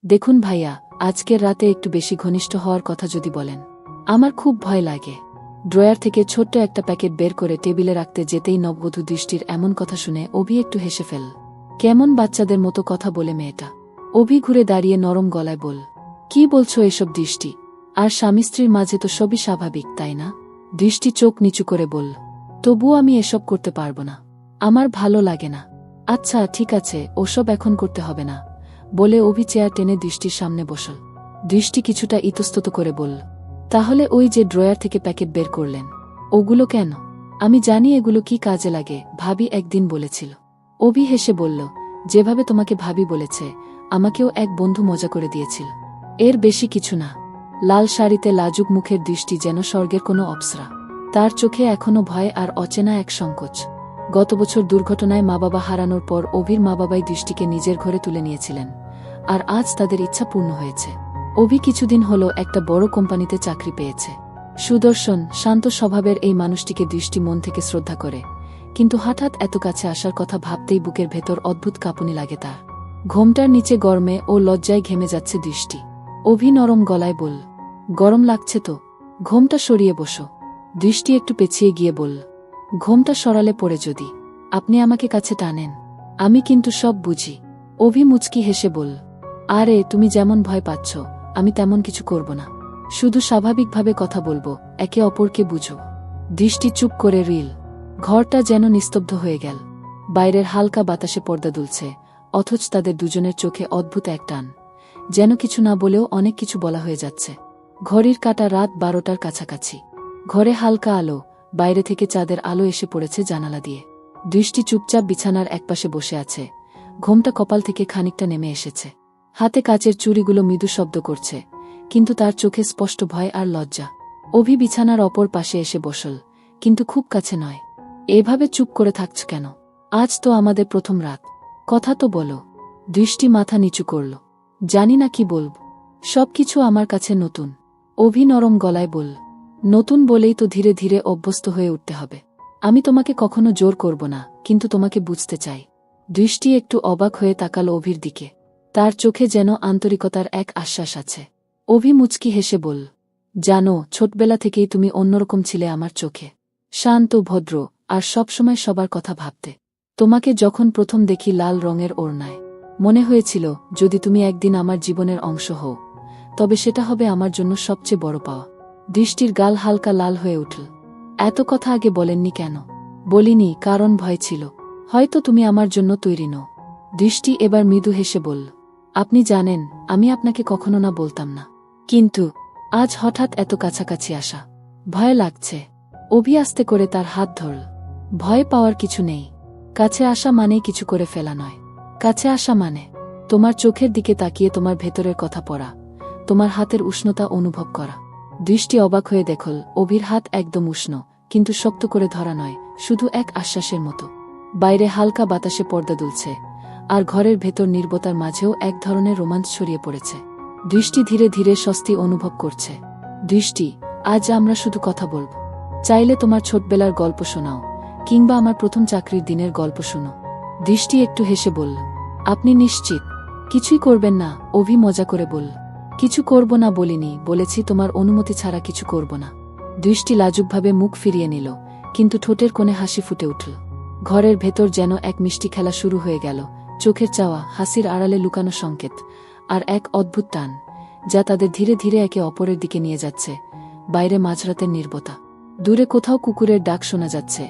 দেখুন ভাইয়া, আজকের রাতে একটু বেশি ঘনিষ্ঠ হওয়ার কথা যদি বলেন। আমার খুব ভয় লাগে। ড্রয়ার থেকে ছোট্ট একটা প্যাকেট বের করে টেবিলে রাখতে যেতেই নববধূ দৃষ্টির এমন কথা শুনে অভি একটু হেসে ফেল। কেমন বাচ্চাদের মতো কথা বলে মেয়েটা। অভি ঘুরে দাঁড়িয়ে নরম গলায় বল, কি বলছো এসব দৃষ্টি? আর স্বামী স্ত্রীর মাঝে তো সবই স্বাভাবিক, তাই না? দৃষ্টি চোখ নিচু করে বলল, তবুও আমি এসব করতে পারবো না। আমার ভালো লাগে না। আচ্ছা ঠিক আছে, ওসব এখন করতে হবে না, বলে অভি চেয়ার টেনে দৃষ্টির সামনে বসল। দৃষ্টি কিছুটা ইতস্তত করে বলল, তাহলে ওই যে ড্রয়ার থেকে প্যাকেট বের করলেন, ওগুলো কেন? আমি জানি এগুলো কি কাজে লাগে, ভাবি একদিন বলেছিল। অভি হেসে বলল, যেভাবে তোমাকে ভাবি বলেছে, আমাকেও এক বন্ধু মজা করে দিয়েছিল। এর বেশি কিছু না। লাল শাড়িতে লাজুক মুখের দৃষ্টি যেন স্বর্গের কোনো অপ্সরা। তার চোখে এখনো ভয় আর অচেনা এক সংকোচ। গত বছর দুর্ঘটনায় মা বাবা হারানোর পর অভির মা বাবাই দৃষ্টিকে নিজের ঘরে তুলে নিয়েছিলেন, আর আজ তাদের ইচ্ছা পূর্ণ হয়েছে। অভি কিছুদিন হলো একটা বড় কোম্পানিতে চাকরি পেয়েছে। সুদর্শন, শান্ত স্বভাবের এই মানুষটিকে দৃষ্টি মন থেকে শ্রদ্ধা করে, কিন্তু হঠাৎ এত কাছে আসার কথা ভাবতেই বুকের ভেতর অদ্ভুত কাঁপুনি লাগে তার। ঘোমটার নিচে গরমে ও লজ্জায় ঘেমে যাচ্ছে দৃষ্টি। অভি নরম গলায় বলল, গরম লাগছে তো, ঘোমটা সরিয়ে বসো। দৃষ্টি একটু পেছিয়ে গিয়ে বলল, ঘোমটা সরালে পড়ে যদি আপনি আমাকে কাছে টানেন? আমি কিন্তু সব বুঝি। অভি মুচকি হেসে বলল, আরে তুমি যেমন ভয় পাচ্ছ, আমি তেমন কিছু করব না। শুধু স্বাভাবিকভাবে কথা বলবো, একে অপরকে বুঝো। দৃষ্টি চুপ করে রিল। ঘরটা যেন নিস্তব্ধ হয়ে গেল। বাইরের হালকা বাতাসে পর্দা দুলছে, অথচ তাদের দুজনের চোখে অদ্ভুত এক টান, যেন কিছু না বলেও অনেক কিছু বলা হয়ে যাচ্ছে। ঘড়ির কাঁটা রাত 12টার কাছাকাছি। ঘরে হালকা আলো, বাইরে থেকে চাঁদের আলো এসে পড়েছে জানালা দিয়ে। দৃষ্টি চুপচাপ বিছানার একপাশে বসে আছে, ঘোমটা কপাল থেকে খানিকটা নেমে এসেছে। হাতে কাচের চুড়িগুলো মৃদু শব্দ করছে, কিন্তু তার চোখে স্পষ্ট ভয় আর লজ্জা। অভি বিছানার অপর পাশে এসে বসল, কিন্তু খুব কাছে নয়। এভাবে চুপ করে থাকছ কেন? আজ তো আমাদের প্রথম রাত, কথা তো বলো। দৃষ্টি মাথা নিচু করল, জানি না কি বলব, সবকিছু আমার কাছে নতুন। অভি নরম গলায় বলল, নতুন বলেই তো ধীরে ধীরে অভ্যস্ত হয়ে উঠতে হবে। আমি তোমাকে কখনো জোর করব না, কিন্তু তোমাকে বুঝতে চাই। দৃষ্টি একটু অবাক হয়ে তাকাল অভির দিকে। তার চোখে যেন আন্তরিকতার এক আশ্বাস আছে। অভি মুচকি হেসে বলল, জানো, ছোটবেলা থেকেই তুমি অন্যরকম ছিলে আমার চোখে। শান্ত, ভদ্র, আর সবসময় সবার কথা ভাবতে। তোমাকে যখন প্রথম দেখি লাল রঙের ওড়নায়, মনে হয়েছিল যদি তুমি একদিন আমার জীবনের অংশ হও, তবে সেটা হবে আমার জন্য সবচেয়ে বড় পাওয়া। দৃষ্টির গাল হালকা লাল হয়ে উঠল। এত কথা আগে বলেননি কেন? বলিনি, কারণ ভয় ছিল। হয়তো তুমি আমার জন্য তৈরি নও। দৃষ্টি এবার মৃদু হেসে বলল, আপনি জানেন, আমি আপনাকে কখনো না বলতাম না, কিন্তু আজ হঠাৎ এত কাছাকাছি আসা, ভয় লাগছে। অভি আস্তে করে তার হাত ধরল। ভয় পাওয়ার কিছু নেই। কাছে আসা মানেই কিছু করে ফেলা নয়। কাছে আসা মানে তোমার চোখের দিকে তাকিয়ে তোমার ভেতরের কথা পড়া, তোমার হাতের উষ্ণতা অনুভব করা। দৃষ্টি অবাক হয়ে দেখল, অভির হাত একদম উষ্ণ, কিন্তু শক্ত করে ধরা নয়, শুধু এক আশ্বাসের মতো। বাইরে হালকা বাতাসে পর্দা দুলছে, আর ঘরের ভেতর নীরবতার মাঝেও এক ধরনের রোমাঞ্চ ছড়িয়ে পড়েছে। দৃষ্টি ধীরে ধীরে স্বস্তি অনুভব করছে। দৃষ্টি, আজ আমরা শুধু কথা বলব। চাইলে তোমার ছোটবেলার গল্প শোনাও, কিংবা আমার প্রথম চাকরির দিনের গল্প শোনো। দৃষ্টি একটু হেসে বলল, আপনি নিশ্চিত কিছুই করবেন না? অভি মজা করে বলল, কিছু করব না বলিনি, বলেছি তোমার অনুমতি ছাড়া কিছু করব না। দৃষ্টি লাজুকভাবে মুখ ফিরিয়ে নিল, কিন্তু ঠোঁটের কোণে হাসি ফুটে উঠল। ঘরের ভেতর যেন এক মিষ্টি খেলা শুরু হয়ে গেল। চোখের চাওয়া, হাসির আড়ালে লুকানো সংকেত, আর এক অদ্ভুত টান, যা তাদের ধীরে ধীরে একে অপরের দিকে নিয়ে যাচ্ছে। বাইরে মাঝরাতের নীরবতা। দূরে কোথাও কুকুরের ডাক শোনা যাচ্ছে,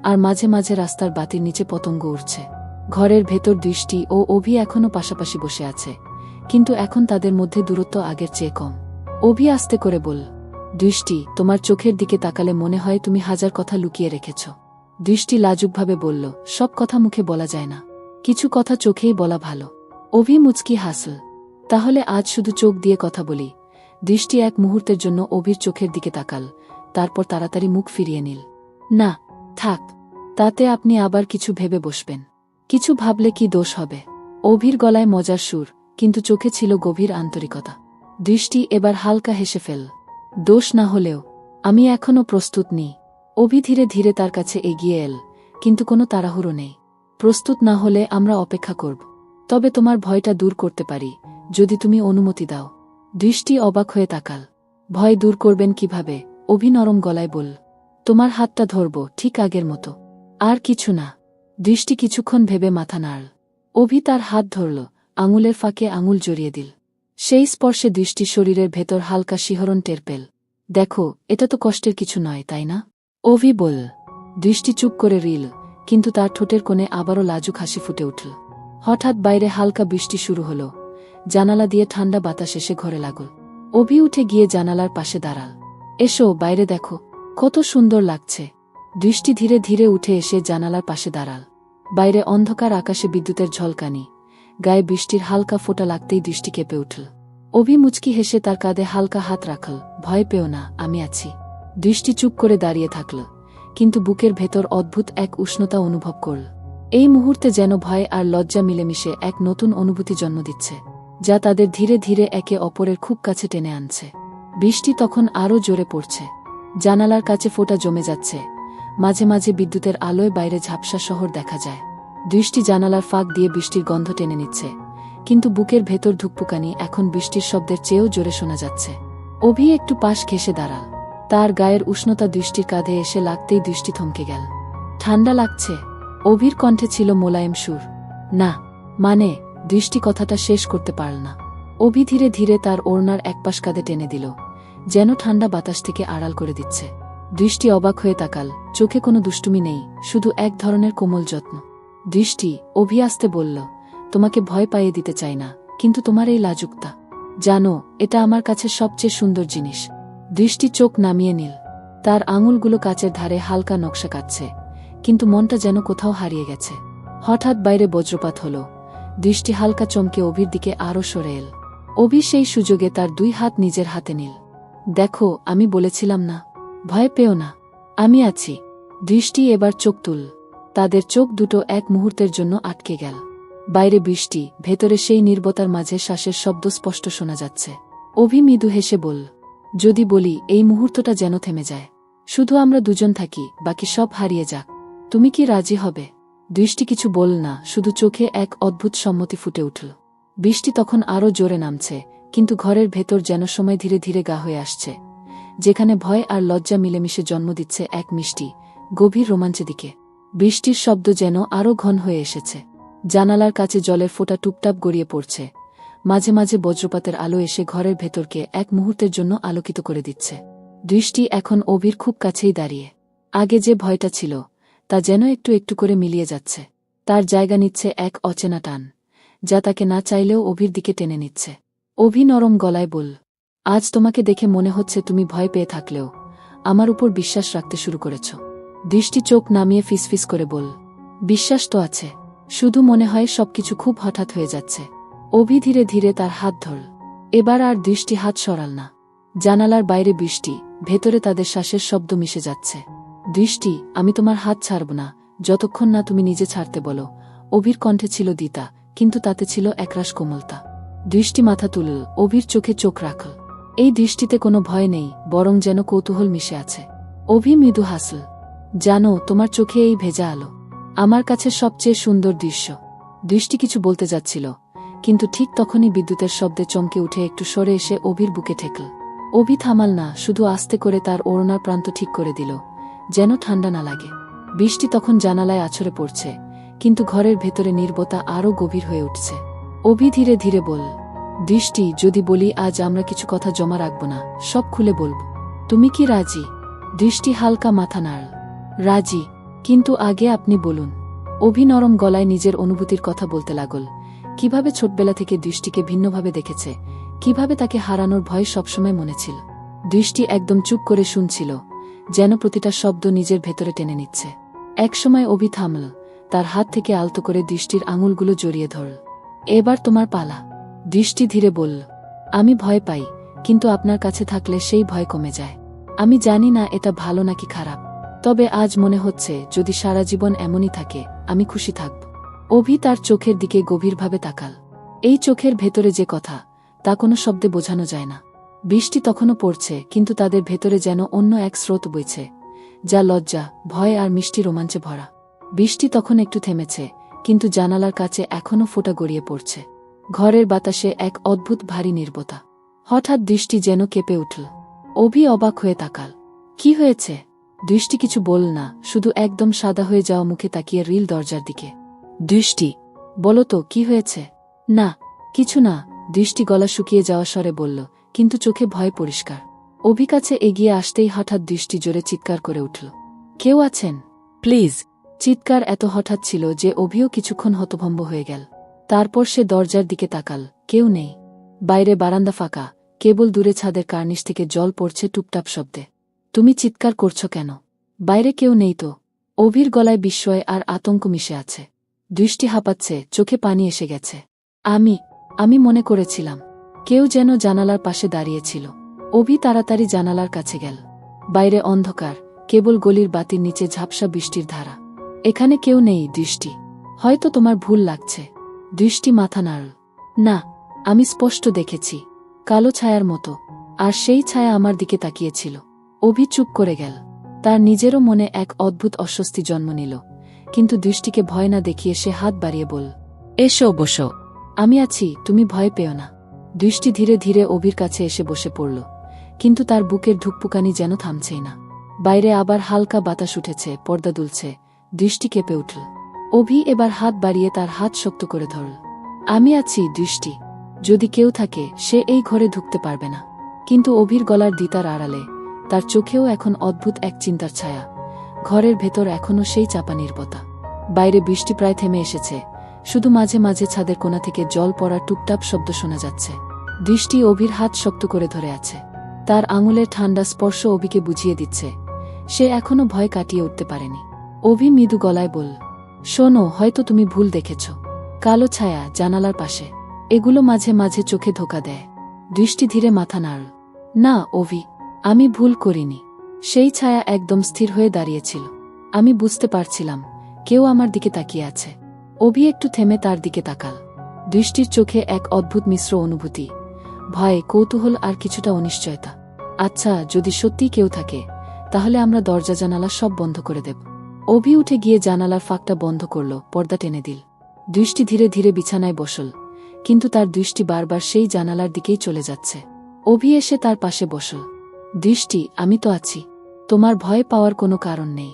আর মাঝে মাঝে রাস্তার বাতির নিচে পতঙ্গ উড়ছে। ঘরের ভেতর দৃষ্টি ও অভি এখনও পাশাপাশি বসে আছে, কিন্তু এখন তাদের মধ্যে দূরত্ব আগের চেয়ে কম। অভি আস্তে করে বলল, দৃষ্টি, তোমার চোখের দিকে তাকালে মনে হয় তুমি হাজার কথা লুকিয়ে রেখেছ। দৃষ্টি লাজুকভাবে বলল, সব কথা মুখে বলা যায় না, কিছু কথা চোখেই বলা ভালো। অভি মুচকি হাসল, তাহলে আজ শুধু চোখ দিয়ে কথা বলি। দৃষ্টি এক মুহূর্তের জন্য অভির চোখের দিকে তাকাল, তারপর তাড়াতাড়ি মুখ ফিরিয়ে নিল। না, থাক, তাতে আপনি আবার কিছু ভেবে বসবেন। কিছু ভাবলে কি দোষ হবে? অভির গলায় মজার সুর, কিন্তু চোখে ছিল গভীর আন্তরিকতা। দৃষ্টি এবার হালকা হেসে ফেল, দোষ না হলেও আমি এখনো প্রস্তুত নেই। অভি ধীরে ধীরে তার কাছে এগিয়ে এল, কিন্তু কোনো তাড়াহুড়ো নেই। প্রস্তুত না হলে আমরা অপেক্ষা করব, তবে তোমার ভয়টা দূর করতে পারি, যদি তুমি অনুমতি দাও। দৃষ্টি অবাক হয়ে তাকাল। ভয় দূর করবেন কিভাবে? অভি নরম গলায় বলল, তোমার হাতটা ধরব, ঠিক আগের মতো। আর কিছু না। দৃষ্টি কিছুক্ষণ ভেবে মাথা নাড়ল। অভি তার হাত ধরল, আঙুলের ফাঁকে আঙুল জড়িয়ে দিল। সেই স্পর্শে দৃষ্টি শরীরের ভেতর হালকা শিহরণ টের পেল। দেখো, এটা তো কষ্টের কিছু নয়, তাই না? অভি বলল। দৃষ্টি চুপ করে রইল, কিন্তু তার ঠোঁটের কোণে আবারও লাজুক হাসি ফুটে উঠল। হঠাৎ বাইরে হালকা বৃষ্টি শুরু হল। জানালা দিয়ে ঠান্ডা বাতাস এসে ঘরে লাগল। অভি উঠে গিয়ে জানালার পাশে দাঁড়াল। এসো, বাইরে দেখো, কত সুন্দর লাগছে। দৃষ্টি ধীরে ধীরে উঠে এসে জানালার পাশে দাঁড়াল। বাইরে অন্ধকার, আকাশে বিদ্যুতের ঝলকানি, গায়ে বৃষ্টির হালকা ফোঁটা লাগতেই দৃষ্টি কেঁপে উঠল। অভি মুচকি হেসে তার কাঁধে হালকা হাত রাখল। ভয় পেও না, আমি আছি। দৃষ্টি চুপ করে দাঁড়িয়ে থাকল, কিন্তু বুকের ভেতর অদ্ভুত এক উষ্ণতা অনুভব করল। এই মুহূর্তে যেন ভয় আর লজ্জা মিলেমিশে এক নতুন অনুভূতি জন্ম দিচ্ছে, যা তাদের ধীরে ধীরে একে অপরের খুব কাছে টেনে আনছে। বৃষ্টি তখন আরও জোরে পড়ছে। জানালার কাছে ফোঁটা জমে যাচ্ছে। মাঝে মাঝে বিদ্যুতের আলোয় বাইরে ঝাপসা শহর দেখা যায়। দৃষ্টি জানালার ফাঁক দিয়ে বৃষ্টির গন্ধ টেনে নিচ্ছে, কিন্তু বুকের ভেতর ধুকপুকানি এখন বৃষ্টির শব্দের চেয়েও জোরে শোনা যাচ্ছে। অভি একটু পাশ ঘেঁষে দাঁড়াল। তার গায়ের উষ্ণতা দৃষ্টির কাঁধে এসে লাগতেই দৃষ্টি থমকে গেল। ঠান্ডা লাগছে? অভির কণ্ঠে ছিল মোলায়েম সুর। না, মানে। দৃষ্টি কথাটা শেষ করতে পারল না। অভি ধীরে ধীরে তার ওড়নার একপাশ কাঁধে টেনে দিল, যেন ঠান্ডা বাতাস থেকে আড়াল করে দিচ্ছে। দৃষ্টি অবাক হয়ে তাকাল। চোখে কোনো দুষ্টুমি নেই, শুধু এক ধরনের কোমল যত্ন। দৃষ্টি, অভি আসতে বলল, তোমাকে ভয় পাইয়ে দিতে চাই না, কিন্তু তোমার এই লাজুকতা, জানো, এটা আমার কাছে সবচেয়ে সুন্দর জিনিস। দৃষ্টি চোখ নামিয়ে নিল। তার আঙুলগুলো কাচের ধারে হালকা নকশা কাটছে, কিন্তু মনটা যেন কোথাও হারিয়ে গেছে। হঠাৎ বাইরে বজ্রপাত হল। দৃষ্টি হালকা চমকে অভির দিকে আরও সরে এল। অভি সেই সুযোগে তার দুই হাত নিজের হাতে নিল। দেখো, আমি বলেছিলাম না, ভয় পেও না, আমি আছি। দৃষ্টি এবার চোখ তুল। তাদের চোখ দুটো এক মুহূর্তের জন্য আটকে গেল। বাইরে বৃষ্টি, ভেতরে সেই নীরবতার মাঝে শ্বাসের শব্দ স্পষ্ট শোনা যাচ্ছে। অভি মৃদু হেসে বলল, যদি বলি এই মুহূর্তটা যেন থেমে যায়, শুধু আমরা দুজন থাকি, বাকি সব হারিয়ে যাক, তুমি কি রাজি হবে? দৃষ্টি কিছু বলল না, শুধু চোখে এক অদ্ভুত সম্মতি ফুটে উঠল। বৃষ্টি তখন আরও জোরে নামছে, কিন্তু ঘরের ভেতর যেন সময় ধীরে ধীরে গা হয়ে আসছে, যেখানে ভয় আর লজ্জা মিলেমিশে জন্ম দিচ্ছে এক মিষ্টি, গভীর রোমাঞ্চের দিকে। বৃষ্টির শব্দ যেন আরও ঘন হয়ে এসেছে। জানালার কাছে জলের ফোঁটা টুপটাপ গড়িয়ে পড়ছে। মাঝে মাঝে বজ্রপাতের আলো এসে ঘরের ভেতরকে এক মুহূর্তের জন্য আলোকিত করে দিচ্ছে। দৃষ্টি এখন অভির খুব কাছেই দাঁড়িয়ে। আগে যে ভয়টা ছিল, তা যেন একটু একটু করে মিলিয়ে যাচ্ছে। তার জায়গা নিচ্ছে এক অচেনা টান, যা তাকে না চাইলেও অভির দিকে টেনে নিচ্ছে। অভি নরম গলায় বলল, আজ তোমাকে দেখে মনে হচ্ছে তুমি ভয় পেয়ে থাকলেও আমার উপর বিশ্বাস রাখতে শুরু করেছ। দৃষ্টি চোখ নামিয়ে ফিসফিস করে বলল, বিশ্বাস তো আছে, শুধু মনে হয় সবকিছু খুব হঠাৎ হয়ে যাচ্ছে। অভি ধীরে ধীরে তার হাত ধরল। এবার আর দৃষ্টি হাত সরাল না। জানালার বাইরে বৃষ্টি, ভেতরে তাদের শ্বাসের শব্দ মিশে যাচ্ছে। দৃষ্টি, আমি তোমার হাত ছাড়ব না, যতক্ষণ না তুমি নিজে ছাড়তে বলো। অভির কণ্ঠে ছিল দ্বিধা, কিন্তু তাতে ছিল একরাশ কোমলতা। দৃষ্টি মাথা তুলল, অভির চোখে চোখ রাখল। এই দৃষ্টিতে কোনো ভয় নেই, বরং যেন কৌতূহল মিশে আছে। অভি মৃদু হাসল। জানো, তোমার চোখে এই ভেজা আলো আমার কাছে সবচেয়ে সুন্দর দৃশ্য। দৃষ্টি কিছু বলতে যাচ্ছিল, কিন্তু ঠিক তখনই বিদ্যুতের শব্দে চমকে উঠে একটু সরে এসে অভির বুকে ঠেকল। অভি থামাল না, শুধু আস্তে করে তার ওড়নার প্রান্ত ঠিক করে দিল, যেন ঠান্ডা না লাগে। বৃষ্টি তখন জানালায় আছড়ে পড়ছে, কিন্তু ঘরের ভেতরে নীরবতা আরও গভীর হয়ে উঠছে। অভি ধীরে ধীরে বলল, দৃষ্টি, যদি বলি আজ আমরা কিছু কথা জমা রাখব না, সব খুলে বলব, তুমি কি রাজি? দৃষ্টি হালকা মাথা নাড়ল। রাজি, কিন্তু আগে আপনি বলুন। অভি নরম গলায় নিজের অনুভূতির কথা বলতে লাগল, কিভাবে ছোটবেলা থেকে দৃষ্টিকে ভিন্নভাবে দেখেছে, কিভাবে তাকে হারানোর ভয় সবসময় মনে ছিল। দৃষ্টি একদম চুপ করে শুনছিল, যেন প্রতিটা শব্দ নিজের ভেতরে টেনে নিচ্ছে। একসময় অভি থামল, তার হাত থেকে আলতো করে দৃষ্টির আঙুলগুলো জড়িয়ে ধরল। এবার তোমার পালা। দৃষ্টি ধীরে বলল, আমি ভয় পাই, কিন্তু আপনার কাছে থাকলে সেই ভয় কমে যায়। আমি জানি না এটা ভালো নাকি খারাপ, তবে আজ মনে হচ্ছে যদি সারা জীবন এমনই থাকে, আমি খুশি থাকব। অভি তার চোখের দিকে গভীরভাবে তাকাল। এই চোখের ভেতরে যে কথা, তা কোনো শব্দে বোঝানো যায় না। বৃষ্টি তখনও পড়ছে, কিন্তু তাদের ভেতরে যেন অন্য এক স্রোত বইছে, যা লজ্জা, ভয় আর মিষ্টি রোমাঞ্চে ভরা। বৃষ্টি তখন একটু থেমেছে, কিন্তু জানালার কাছে এখনও ফোঁটা গড়িয়ে পড়ছে। ঘরের বাতাসে এক অদ্ভুত ভারী নীরবতা। হঠাৎ দৃষ্টি যেন কেঁপে উঠল। অভি অবাক হয়ে তাকাল। কি হয়েছে? দৃষ্টি কিছু বলল না, শুধু একদম সাদা হয়ে যাওয়া মুখে তাকিয়ে রিল দরজার দিকে। দৃষ্টি, বলো তো কি হয়েছে? না, কিছু না, দৃষ্টি গলা শুকিয়ে যাওয়া স্বরে বলল, কিন্তু চোখে ভয় পরিষ্কার। অভি কাছে এগিয়ে আসতেই হঠাৎ দৃষ্টি জোরে চিৎকার করে উঠল। কেউ আছেন? প্লিজ। চিৎকার এত হঠাৎ ছিল যে অভিও কিছুক্ষণ হতভম্ব হয়ে গেল। তারপর সে দরজার দিকে তাকাল। কেউ নেই। বাইরে বারান্দা ফাঁকা, কেবল দূরে ছাদের কার্নিশ থেকে জল পড়ছে টুপটাপ শব্দে। তুমি চিৎকার করছো কেন? বাইরে কেউ নেই তো। অভির গলায় বিস্ময় আর আতঙ্ক মিশে আছে। দৃষ্টি হাঁপাচ্ছে, চোখে পানি এসে গেছে। আমি মনে করেছিলাম কেউ যেন জানালার পাশে দাঁড়িয়েছিল। অভি তাড়াতাড়ি জানালার কাছে গেল। বাইরে অন্ধকার, কেবল গলির বাতির নিচে ঝাপসা বৃষ্টির ধারা। এখানে কেউ নেই দৃষ্টি। হয়তো তোমার ভুল লাগছে। দৃষ্টি মাথা নাড়ল। না, আমি স্পষ্ট দেখেছি, কালো ছায়ার মতো। আর সেই ছায়া আমার দিকে তাকিয়েছিল। অভি চুপ করে গেল। তার নিজেরও মনে এক অদ্ভুত অস্বস্তি জন্ম নিল, কিন্তু দৃষ্টিকে ভয় না দেখিয়ে সে হাত বাড়িয়ে বলল, এসো বসো। আমি আছি, তুমি ভয় পেও না। দৃষ্টি ধীরে ধীরে অভির কাছে এসে বসে পড়ল, কিন্তু তার বুকের ধুকপুকানি যেন থামছেই না। বাইরে আবার হালকা বাতাস উঠেছে, পর্দা দুলছে। দৃষ্টি কেঁপে উঠল। অভি এবার হাত বাড়িয়ে তার হাত শক্ত করে ধরল। আমি আছি দৃষ্টি, যদি কেউ থাকে সে এই ঘরে ঢুকতে পারবে না। কিন্তু অভির গলার দ্বিতার আড়ালে তার চোখেও এখন অদ্ভুত এক চিন্তার ছায়া। ঘরের ভেতর এখনও সেই চাপা নীরবতা। বাইরে বৃষ্টি প্রায় থেমে এসেছে, শুধু মাঝে মাঝে ছাদের কোণা থেকে জল পড়ার টুপটাপ শব্দ শোনা যাচ্ছে। দৃষ্টি অভির হাত শক্ত করে ধরে আছে। তার আঙুলের ঠান্ডা স্পর্শ অভিকে বুঝিয়ে দিচ্ছে সে এখনও ভয় কাটিয়ে উঠতে পারেনি। অভি মৃদু গলায় বলল, শোনো, হয়তো তুমি ভুল দেখেছ। কালো ছায়া জানালার পাশে, এগুলো মাঝে মাঝে চোখে ধোকা দেয়। দৃষ্টি ধীরে মাথা নাড়ল। না অভি, আমি ভুল করিনি। সেই ছায়া একদম স্থির হয়ে দাঁড়িয়েছিল। আমি বুঝতে পারছিলাম কেউ আমার দিকে তাকিয়ে আছে। অভি একটু থেমে তার দিকে তাকাল। দৃষ্টির চোখে এক অদ্ভুত মিশ্র অনুভূতি, ভয়, কৌতূহল আর কিছুটা অনিশ্চয়তা। আচ্ছা, যদি সত্যিই কেউ থাকে, তাহলে আমরা দরজা জানালা সব বন্ধ করে দেব। অভি উঠে গিয়ে জানালার ফাঁকটা বন্ধ করল, পর্দা টেনে দিল। দৃষ্টি ধীরে ধীরে বিছানায় বসল, কিন্তু তার দৃষ্টি বারবার সেই জানালার দিকেই চলে যাচ্ছে। অভি এসে তার পাশে বসল। দৃষ্টি, আমি তো আছি, তোমার ভয় পাওয়ার কোনো কারণ নেই।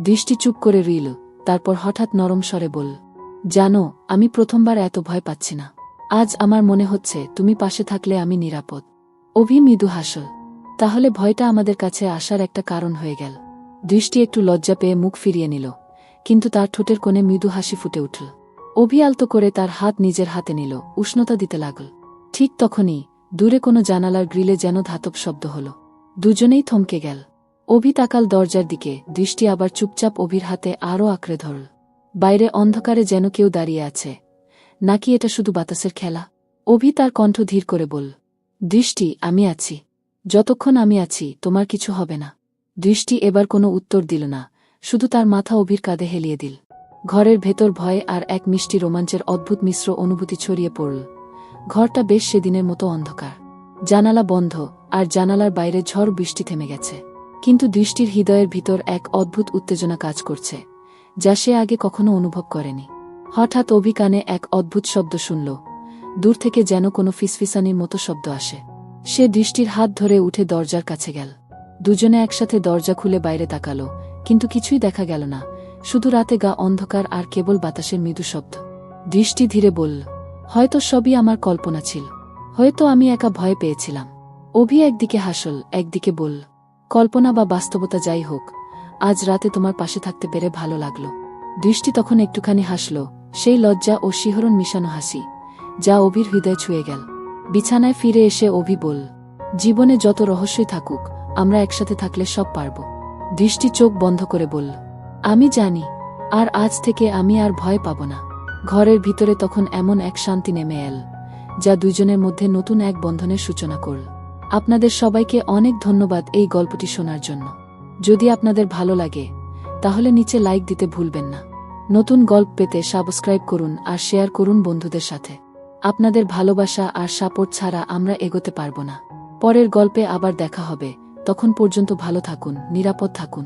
দৃষ্টি চুপ করে রইল, তারপর হঠাৎ নরম স্বরে বলল, জানো, আমি প্রথমবার এত ভয় পাচ্ছি না। আজ আমার মনে হচ্ছে তুমি পাশে থাকলে আমি নিরাপদ। অভি মৃদু হাসল। তাহলে ভয়টা আমাদের কাছে আসার একটা কারণ হয়ে গেল। দৃষ্টি একটু লজ্জা পেয়ে মুখ ফিরিয়ে নিল, কিন্তু তার ঠোঁটের কোণে মৃদু হাসি ফুটে উঠল। অভি আলতো করে তার হাত নিজের হাতে নিল, উষ্ণতা দিতে লাগল। ঠিক তখনই দূরে কোনো জানালার গ্রিলে যেন ধাতব শব্দ হল। দুজনেই থমকে গেল। অভি তাকাল দরজার দিকে, দৃষ্টি আবার চুপচাপ অভির হাতে আরও আঁকড়ে ধরল। বাইরে অন্ধকারে যেন কেউ দাঁড়িয়ে আছে, নাকি এটা শুধু বাতাসের খেলা? অভি তার কণ্ঠ ধীর করে বলল, দৃষ্টি, আমি আছি। যতক্ষণ আমি আছি তোমার কিছু হবে না। দৃষ্টি এবার কোনো উত্তর দিল না, শুধু তার মাথা অভির কাঁধে হেলিয়ে দিল। ঘরের ভেতর ভয় আর এক মিষ্টি রোমাঞ্চের অদ্ভুত মিশ্র অনুভূতি ছড়িয়ে পড়ল। ঘরটা বেশ সেদিনের মতো অন্ধকার, জানালা বন্ধ, আর জানালার বাইরে ঝড় বৃষ্টি থেমে গেছে। কিন্তু দৃষ্টির হৃদয়ের ভিতর এক অদ্ভুত উত্তেজনা কাজ করছে, যা সে আগে কখনো অনুভব করেনি। হঠাৎ অভি কানে এক অদ্ভুত শব্দ শুনল। দূর থেকে যেন কোনো ফিসফিসানির মতো শব্দ আসে। সে দৃষ্টির হাত ধরে উঠে দরজার কাছে গেল। দুজনে একসাথে দরজা খুলে বাইরে তাকালো, কিন্তু কিছুই দেখা গেল না, শুধু রাতে গা অন্ধকার আর কেবল বাতাসের মৃদু শব্দ। দৃষ্টি ধীরে বলল, হয়তো সবই আমার কল্পনা ছিল, হয়তো আমি একা ভয় পেয়েছিলাম। অভি একদিকে হাসল, একদিকে বলল, কল্পনা বা বাস্তবতা যাই হোক, আজ রাতে তোমার পাশে থাকতে পেরে ভালো লাগলো। দৃষ্টি তখন একটুখানি হাসল, সেই লজ্জা ও শিহরণ মিশানো হাসি, যা অভির হৃদয় ছুঁয়ে গেল। বিছানায় ফিরে এসে অভি বলল, জীবনে যত রহস্যই থাকুক, আমরা একসাথে থাকলে সব পারব। দৃষ্টি চোখ বন্ধ করে বলল, আমি জানি, আর আজ থেকে আমি আর ভয় পাব না। ঘরের ভিতরে তখন এমন এক শান্তি নেমে এল, যা দুইজনের মধ্যে নতুন এক বন্ধনের সূচনা করল। আপনাদের সবাইকে অনেক ধন্যবাদ এই গল্পটি শোনার জন্য। যদি আপনাদের ভালো লাগে, তাহলে নিচে লাইক দিতে ভুলবেন না। নতুন গল্প পেতে সাবস্ক্রাইব করুন আর শেয়ার করুন বন্ধুদের সাথে। আপনাদের ভালোবাসা আর সাপোর্ট ছাড়া আমরা এগোতে পারব না। পরের গল্পে আবার দেখা হবে, তখন পর্যন্ত ভালো থাকুন, নিরাপদ থাকুন।